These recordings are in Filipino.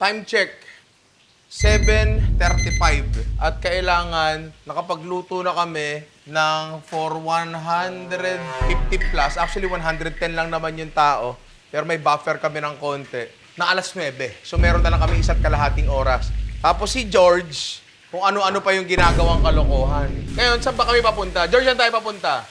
Time check. 7:35 at kailangan nakapagluto na kami ng for 150 plus. Actually, 110 lang naman yung tao. Pero may buffer kami ng konti na alas 9. So meron na lang kami 1.5 oras. Tapos si George, kung ano-ano pa yung ginagawang kalokohan. Ngayon, saan ba kami papunta? George, saan tayo papunta?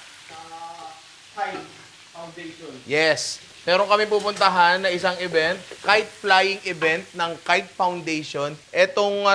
Kite Foundation. Yes. Meron kami pupuntahan na isang event, kite flying event ng Kite Foundation. Etong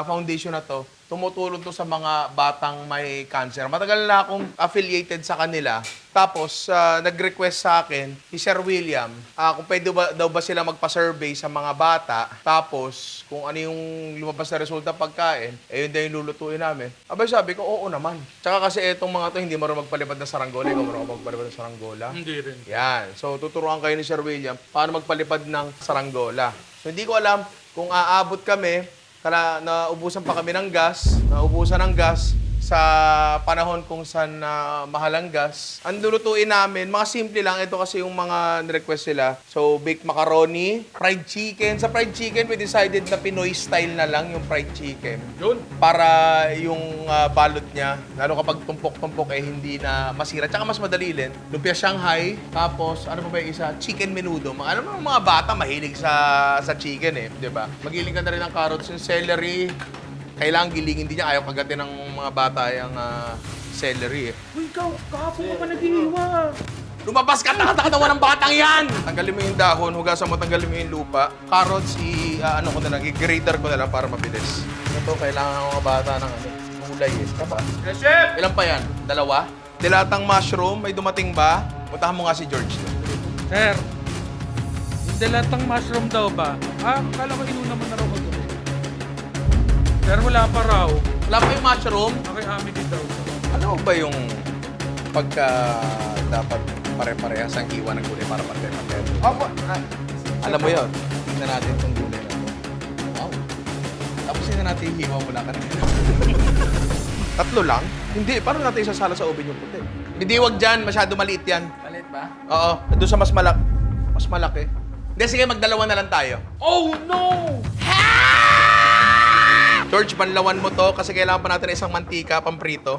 foundation na to, tumutulong to sa mga batang may cancer. Matagal na akong affiliated sa kanila. Tapos, nag-request sa akin si Sir William kung pwede daw ba sila magpa-survey sa mga bata. Tapos, kung ano yung lumabas na resulta pagkain, yun din yung lulutuin namin. Abay, sabi ko, oo naman. Tsaka kasi etong mga to, hindi marunong magpalipad ng saranggola. Ikaw marunong magpalipad ng saranggola? Hindi rin. Yan. So, tuturuan kayo ni Sir William paano magpalipad ng saranggola. So, hindi ko alam kung aabot kami, naubusan pa kami ng gas, sa panahon kung saan mahal ang gas. Ang lulutuin namin, mga simple lang. Ito kasi yung mga request sila. So, baked macaroni, fried chicken. Sa fried chicken, we decided na Pinoy style na lang yung fried chicken. Yun. Para yung balot niya, lalo kapag tumpok-tumpok hindi na masira. Tsaka mas madali rin. Lumpia Shanghai, tapos ano pa ba yung isa? Chicken menudo. Mga bata mahilig sa chicken di ba? Magiling ka na rin ng carrots, yung celery. Kailangan gilingin din niya. Ayaw kagatin ng mga bata yung celery Uy, ikaw, kahapon ka pa nag-iiwa. Lumabas ka! Nakatawa ng batang yan! Tanggalin mo yung dahon, hugasan mo, tanggalin mo yung lupa. Carrots, i-grater ko na lang para mabilis. Ito, kailangan ng mga bata ng gulay Taba. Yes, chef! Ilan pa yan? 2? Dilatang mushroom, may dumating ba? Puntahan mo nga si George. Sir, yung dalatang mushroom daw ba? Kala ko inuna mo na raw mag-uwi. Sir, wala pa raw. Wala pa yung mushroom? Okay, amin din daw. Ano ba yung pagka dapat pare-parehas ang iwan ng gulay para pare-pareho? Opo. Alam mo yun, tingnan natin itong gulay na ito. Wow. Tapos tingnan natin yung hiwa mula kanina. 3 lang? Hindi, paano natin isasala sa oven yung puti? Hindi, wag dyan. Masyado maliit yan. Palit ba? Oo, doon sa mas malaki. Hindi, sige, magdalawa na lang tayo. Oh, no! George, banlawan mo to kasi kailangan pa natin isang mantika, pamprito.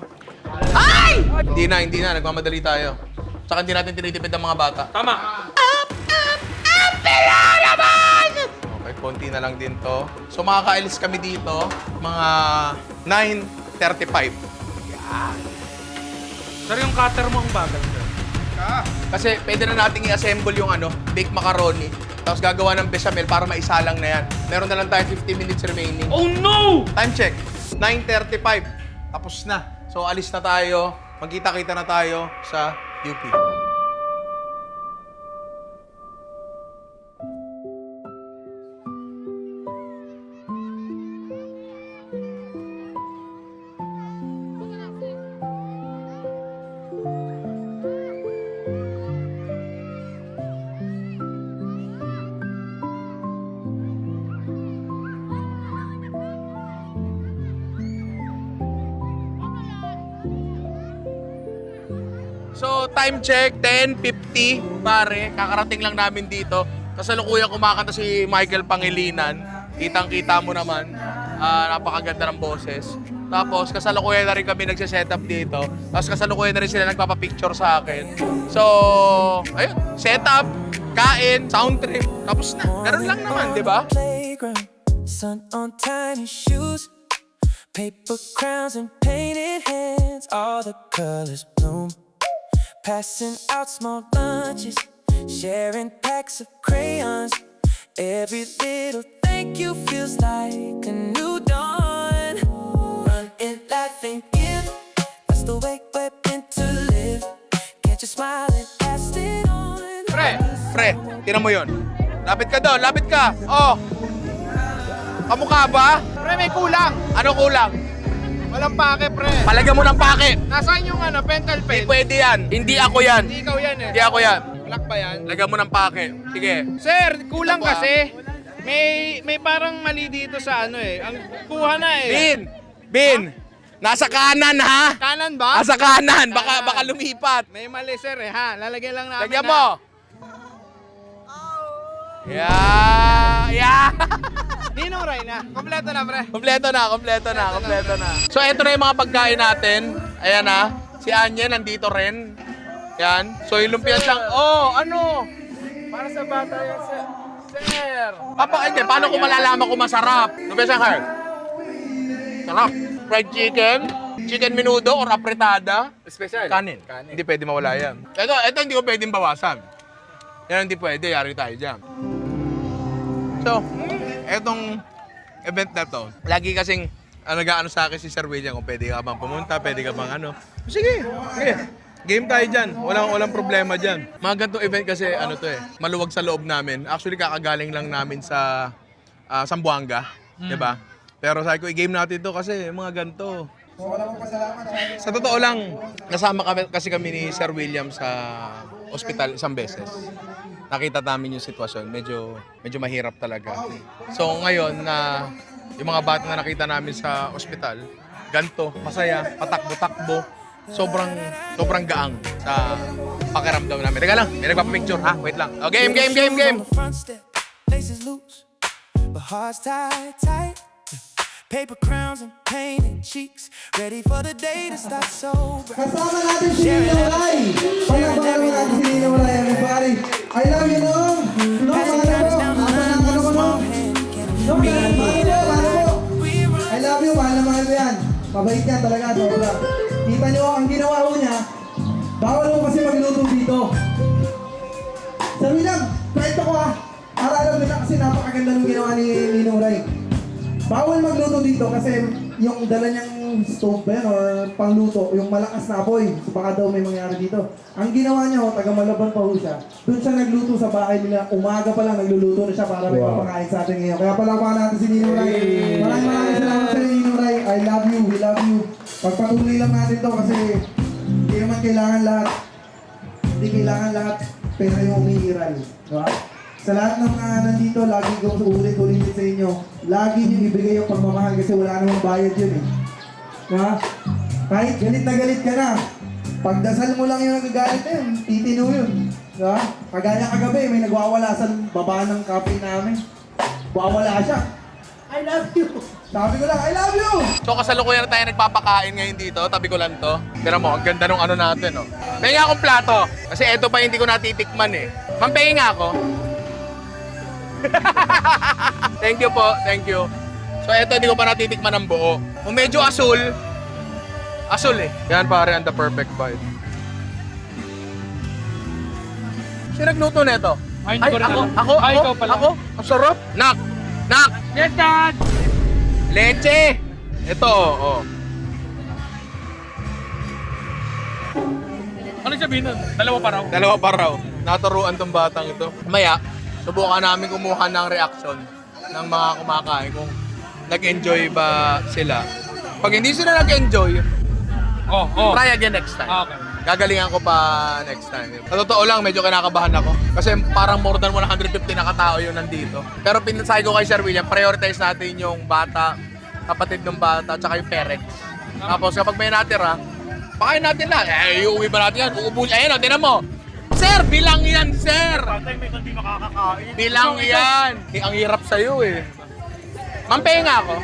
Ay! Hindi na. Nagmamadali tayo. Tsaka hindi natin tinitipid ang mga bata. Tama. Okay, konti na lang din to. So, makakaalis kami dito, mga 9:35. Sir, yung cutter mo ang bagal, sir. Kasi pwede na nating i-assemble yung baked macaroni. Tapos gagawa ng bechamel para maisalang na yan. Meron na lang tayo 50 minutes remaining. Oh, no! Time check, 9:35. Tapos na. So, alis na tayo. Magkita-kita na tayo sa UP. So, time check, 10:50, pare. Kakarating lang namin dito. Kasalukuyang kumakanta si Michael Pangilinan. Kitang-kita mo naman. Napakaganda ng boses. Tapos, kasalukuyan na rin kami nagsiset-up dito. Tapos, kasalukuyan na rin sila nagpapapicture sa akin. So, ayun. Setup, kain, sound trip. Tapos na. Ganun lang naman, di ba? Playground, sun on tiny shoes, paper crowns and painted hands, all the colors bloom. Passing out small lunches, sharing packs of crayons. Every little thank you feels like a new dawn. Run and laugh and give, that's the way we're meant to live. Can't you smile and pass it on? Pre, tinan mo yun. Lapit ka doon, lapit ka. Oh. Kamukha ba? Pre, may kulang. Ano kulang? Walang pake, pre. Palagyan mo ng pake. Nasaan yung pentel Hindi pen? pwede yan. Hindi ako yan. Hindi ikaw yan eh. Hindi ako yan. Black ba yan? Lagyan mo ng pake. Sige. Sir, kulang Ano ba? kasi. May parang mali dito sa Ang kuha na eh. Bin! Nasa kanan ha? Kanan ba? Nasa kanan. Baka lumipat. May mali, sir eh ha. Lalagyan lang namin Lagyan na- mo. Yeah! Ninong Ray na. Kompleto na, pre. Kompleto na. So, eto na yung mga pagkain natin. Ayan na. Si Anya nandito rin. Yan. So, yung lumpia siyang... Oh, ano? Para sa bata yan, sir. Sir! Hindi. Paano ko malalaman kung masarap? Lumpia siyang heart. Sarap. Fried chicken, chicken menudo or apretada. Special. Kanin. Hindi pwede mawala yan. Ito hindi ko pwedeng bawasan. Yan hindi pwede. Yari tayo dyan. So, etong event na to, lagi kasing nag-aano sa akin si Sir William kung pwede ka bang pumunta, pwede ka bang ano. Sige. Game tayo dyan. Walang problema dyan. Mga ganitong event kasi maluwag sa loob namin. Actually, kakagaling lang namin sa Zamboanga. Diba? Pero sabi ko, i-game natin to kasi mga ganito. Sa totoo lang, kasama kami ni Sir William sa ospital isang beses. Nakita namin yung sitwasyon, medyo mahirap talaga. So ngayon na yung mga bata na nakita namin sa ospital, ganito, masaya, patakbo-takbo, sobrang gaang sa pakiramdam namin. Teka lang, may nagpapapicture ha, wait lang. Oh, game. Front step, laces loose, but hearts tight, tight. Paper crowns and painted cheeks, ready for the day to start sober. Kasama natin si Nino Ray. Palabaran natin si Nino Ray, everybody. I love you, no? No, Passing kindness down the line with a small hand. Can No, paano mo? I love you, mahal na mahal ko yan. Mabait yan talaga, sobra. Kita nyo, ang ginawa ko niya, bawal mo kasi magluto dito. Sir William, kwento ko ah. Alam mo na kasi napakaganda ng ginawa ni Nino Ray. Bawal magluto dito kasi yung dala niyang stove ba yan or pangluto, yung malakas na apoy. So baka daw may mangyari dito. Ang ginawa niya, taga Malaban pa ho siya. Doon siya nagluto sa bahay nila. Umaga pa lang nagluluto na siya para may papakain sa atin ngayon. Kaya palakpakan natin si Nino Ray. Maraming salamat sa Nino Ray. I love you, we love you. Pagpatuloy lang natin to kasi hindi naman kailangan lahat. Hindi kailangan lahat pera yung umiiral. Diba? Sa lahat ng mga nandito, lagi kong ulit-ulit sa inyo, lagi niyo ibigay yung pagmamahal kasi wala namang bayad yun eh. Ha? Kahit galit na galit ka na, pagdasal mo lang yung nagagalit na yun, titino yun. Ha? Kagaya kagabi, may nagwawala sa baba ng cafe namin. Wawala siya. I love you. Sabi ko lang, I love you! So kasalukuyan na tayo nagpapakain ngayon dito, tabi ko lang to. Tira mo, ang ganda nung ano natin, oh. Pahinga akong plato, kasi eto pa hindi ko natitikman eh. Ma'am, pahinga ako. Thank you po, thank you. So eto, hindi ko pa natitikman ng buo. Kung medyo asul eh. Yan pare, ang the perfect bite. Sino nagluto na ito? Ay, hindi ko rin alam. Ikaw pala. Ako? Ang sarap. Nak! Yes, Dad! Leche! Ito, oh. Ano sabihin nun? Dalawa pa raw. Naturuan tong batang ito. Maya, subukan namin kumuha ng reaction ng mga kumakain kung nag-enjoy ba sila. Pag hindi sila nag-enjoy, try again next time. Okay. Gagalingan ko pa next time. Sa totoo lang, medyo kinakabahan ako. Kasi parang more than 150 na katao yung nandito. Pero pinasay ko kay Sir William, prioritize natin yung bata, kapatid ng bata, tsaka yung parents. Tapos kapag may natira, pakain natin na. Iuwi ba natin yan? Uubunin. Ayun, tinan mo. Sir, bilang yan, sir! Patay may hindi makakakain. Bilang yan! Ang hirap sa'yo eh. Mampenga ako.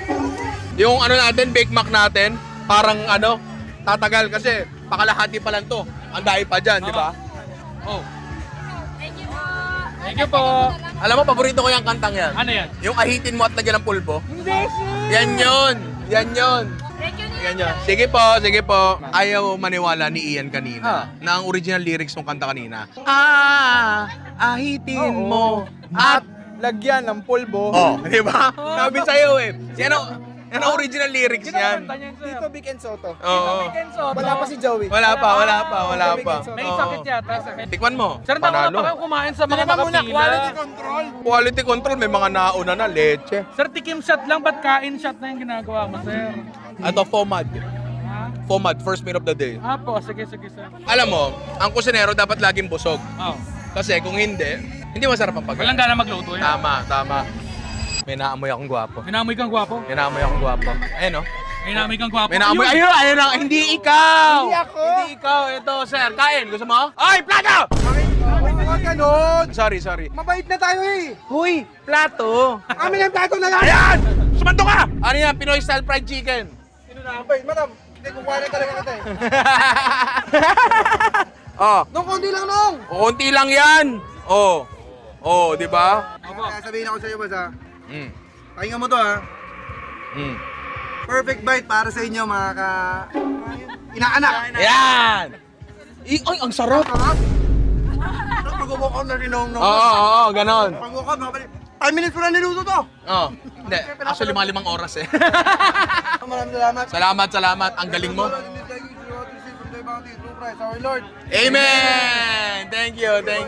Yung ano natin, Big Mac natin, parang tatagal kasi pakalahati pa lang to. Ang dahil pa dyan, di ba? Oh. Thank you po. Alam mo, paborito ko yung kantang yan. Ano yan? Yung ahitin mo at lagyan ng pulbo. Yan yun. Sige po. Ayaw maniwala ni Ian kanina na ang original lyrics ng kanta kanina. Ahitin mo at... Lagyan ng pulbo. Oh, di ba? Sabi sa'yo eh. Yan ang original lyrics niyan. Dito Big and Soto. Oo. Wala pa si Joey. Wala pa. May sakit yata. Tikman mo. Sir, tama na Panalo. pa kayo kumain sa mga Teka muna, nakapila. quality control. Quality control, may mga nauna na, leche. Sir, tikim shot lang, ba't kain shot na yung ginagawa mo, sir? Ito, FOMAD. Ha? FOMAD, first meal of the day. Po, sige, sir. Alam mo, ang kusinero dapat laging busog. Oh. Kasi kung hindi masarap ang pagkain. Walang gana magluto yan. Tama. May naamoy akong gwapo. Minamoy kang gwapo. Ayun, no? Minamoy kang gwapo. May naamoy. Ayun na. Hindi ikaw. Hindi ako. Hindi ikaw. Ito, sir. Kain. Gusto mo? Ay, plato! ganon. Sorry. Mabait na tayo eh. Huy, plato. Amin ang tato na lang. Ayan! Sumanto ka! Ano yan? Pinoy style fried chicken. Sino na mabait? Madam, hindi kukuha na talaga kita eh. Oh, Nung konti lang nung. konti lang yan. Oh, di ba? Kaya sabihin ako sa iyo, boss ha. Mm. Pahinga mo to ha. Mm. Perfect bite para sa inyo mga inaanak. Ayan! Ay, ang sarap! Pag-walk out na rinong Oo, ganon. Pag-walk out, 5 minutes ko na niluto to. Oh, hindi. Actually, mga 5 oras eh. Maraming salamat. Salamat. Ang galing mo. Our Lord. Amen! Thank you. Kain.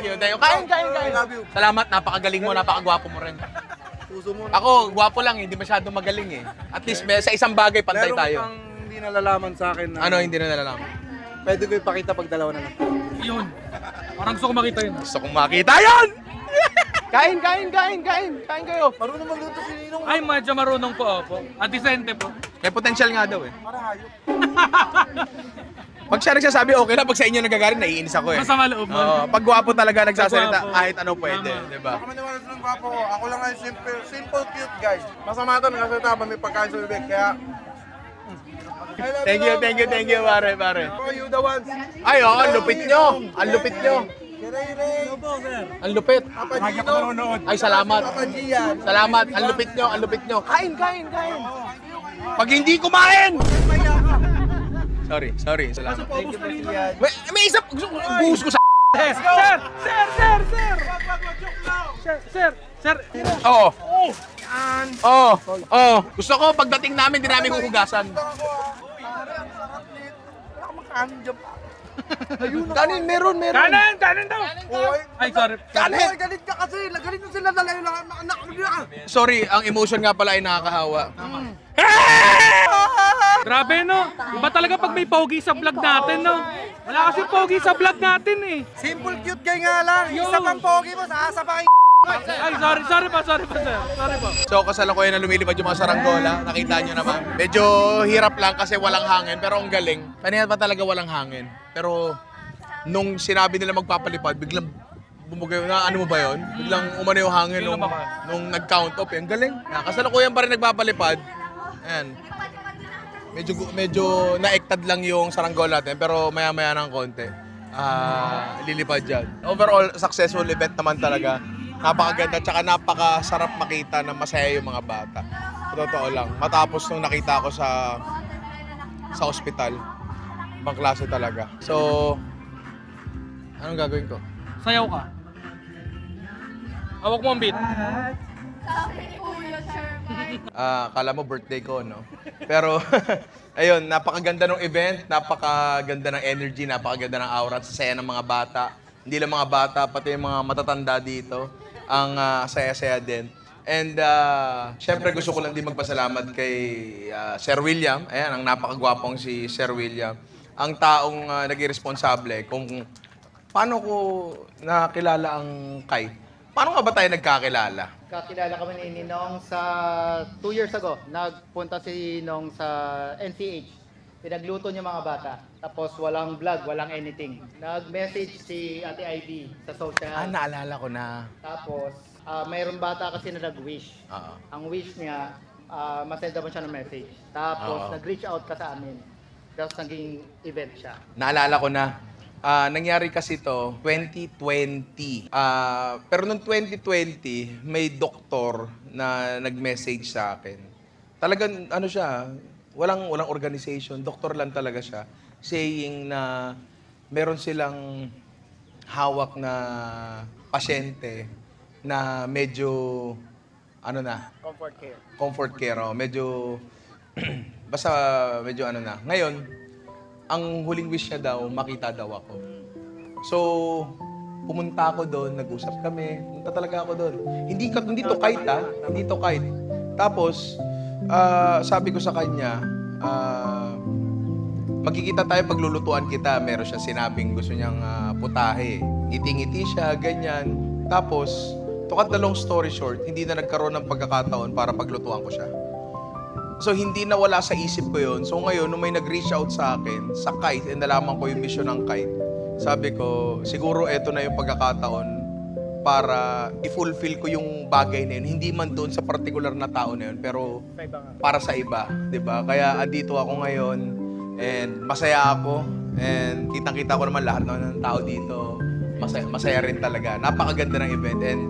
Love you. Salamat, napakagaling mo, napakagwapo mo rin. Puso mo. Ako, gwapo lang, hindi masyado magaling eh. At least sa isang bagay, pantay tayo. hindi nalalaman sa akin na Ano, hindi na nalalaman? pwede ko ipakita pag dalawa na lang. Yun. Parang gusto ko makita yun. Gusto kong makita yan! Kain kayo. Marunong magluto si Ninong. Ay, medyo marunong po, opo. At decente po. May potential nga daw eh. Para hayop. Pag siya nagsasabi, okay lang. Pag sa inyo nagagaling, naiinis ako eh. Masama loob mo. Oo, pag gwapo talaga nagsasalita, Pag gwapo. kahit ano pwede, Tama. di ba? Baka maniwala sa ng gwapo ko. Ako lang ay simple cute guy. Masama ito, nagsasalita pa may pagkain sa bibig. Kaya, I love Thank you, pare. Oh, you the ones. Ay, oh, ang lupit nyo. Ang lupit nyo. Ray. Ang lupit. Papa Gino. Ay, salamat. Papa Gian. Salamat. Ang lupit nyo. Kain. Pag hindi kumain! Sorry. Salamat. May isa, buhos ko sa Sir. Oo. Oo. Gusto ko, pagdating namin, di namin huhugasan. Kanin, meron. Kanan daw. Oy. Ay, sorry. Kanin. Galit ka kasi. Galit mo sila dalayo lang. Anak mo nila. Sorry, ang emotion nga pala ay nakakahawa. Grabe, no? Iba talaga pag may pogi sa vlog natin, no? Wala kasi pogi sa vlog natin, eh. Simple cute guy nga lang. Yo. Isa pang pogi mo. Sa pa kayo. Ay, sorry po, sir. Sorry po. So, kasalukuyan na lumilipad yung mga saranggola. Nakita nyo naman. Medyo hirap lang kasi walang hangin, pero ang galing. Kanina pa talaga walang hangin. Pero, nung sinabi nila magpapalipad, biglang bumugay na, ano mo ba yun? Biglang umano yung hangin nung nag-count off. Ang galing. Kasalukuyan pa rin nagpapalipad. Ayan. Medyo na-ektad lang yung saranggola natin, pero maya-maya ng konti. Lilipad dyan. Overall, successful event naman talaga. Napakaganda, tsaka napakasarap makita na masaya yung mga bata. Totoo lang. Matapos nung nakita ko sa ospital, ibang klase talaga. So, anong gagawin ko? Sayaw ka. Hawak mo ang beat. Kala mo birthday ko, no? Pero, ayun, napakaganda ng event, napakaganda ng energy, napakaganda ng aura, at sasaya ng mga bata. Hindi lang mga bata, pati yung mga matatanda dito. Ang saya-saya din. And, syempre gusto ko lang din magpasalamat kay Sir William. Ayan, ang napakagwapong si Sir William. Ang taong naging responsable kung paano ko nakilala ang kite. Paano nga ba tayo nagkakilala? Kakilala kami ni Ninong sa 2 years ago. Nagpunta si Ninong sa NCH. Pinagluto niya mga bata. Tapos walang vlog, walang anything. Nag-message si Ate Ivy sa social. Naalala ko na. Tapos mayroong bata kasi na nag-wish. Oo. Ang wish niya, masenda mo siya ng message. Tapos Oo. nag-reach out ka sa amin. Tapos naging event siya. Naalala ko na. Nangyari kasi to 2020. Pero noong 2020, may doktor na nag-message sa akin. Talagang ano siya, walang organization, doktor lang talaga siya, saying na meron silang hawak na pasyente na medyo ano na, comfort care, medyo basta medyo ano na. Ngayon, ang huling wish niya daw, makita daw ako. So, pumunta ako doon, nag-usap kami, pumunta talaga ako doon. Hindi to kite hindi to kite. Tapos, sabi ko sa kanya, magkikita tayo paglulutuan kita. Meron siya sinabing gusto niyang putahe. Ngiti-ngiti siya, ganyan. Tapos, to cut the long story short, hindi na nagkaroon ng pagkakataon para paglutuan ko siya. So, hindi na wala sa isip ko yun. So, ngayon, nung may nag-reach out sa akin, sa kite, and nalaman ko yung mission ng kite, sabi ko, siguro eto na yung pagkakataon para i-fulfill ko yung bagay na yun. Hindi man doon sa particular na tao na yun, pero para sa iba, 'di ba? Kaya andito ako ngayon and masaya ako and kitang-kita ko naman lahat ng tao dito. Masaya rin talaga. Napakaganda ng event and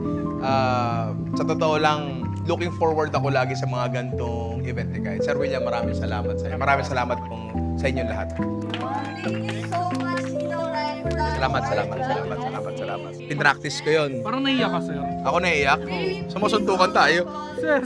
sa totoo lang, looking forward ako lagi sa mga gantong event ni guys. Sir William, maraming salamat sa inyo. Maraming salamat pong sa inyo lahat. Thank you so much, Tito Rai. Salamat. Pinractice ko yun. Parang naiyak ka, sir. Ako naiiyak. Sumusuntukan tayo. Sir.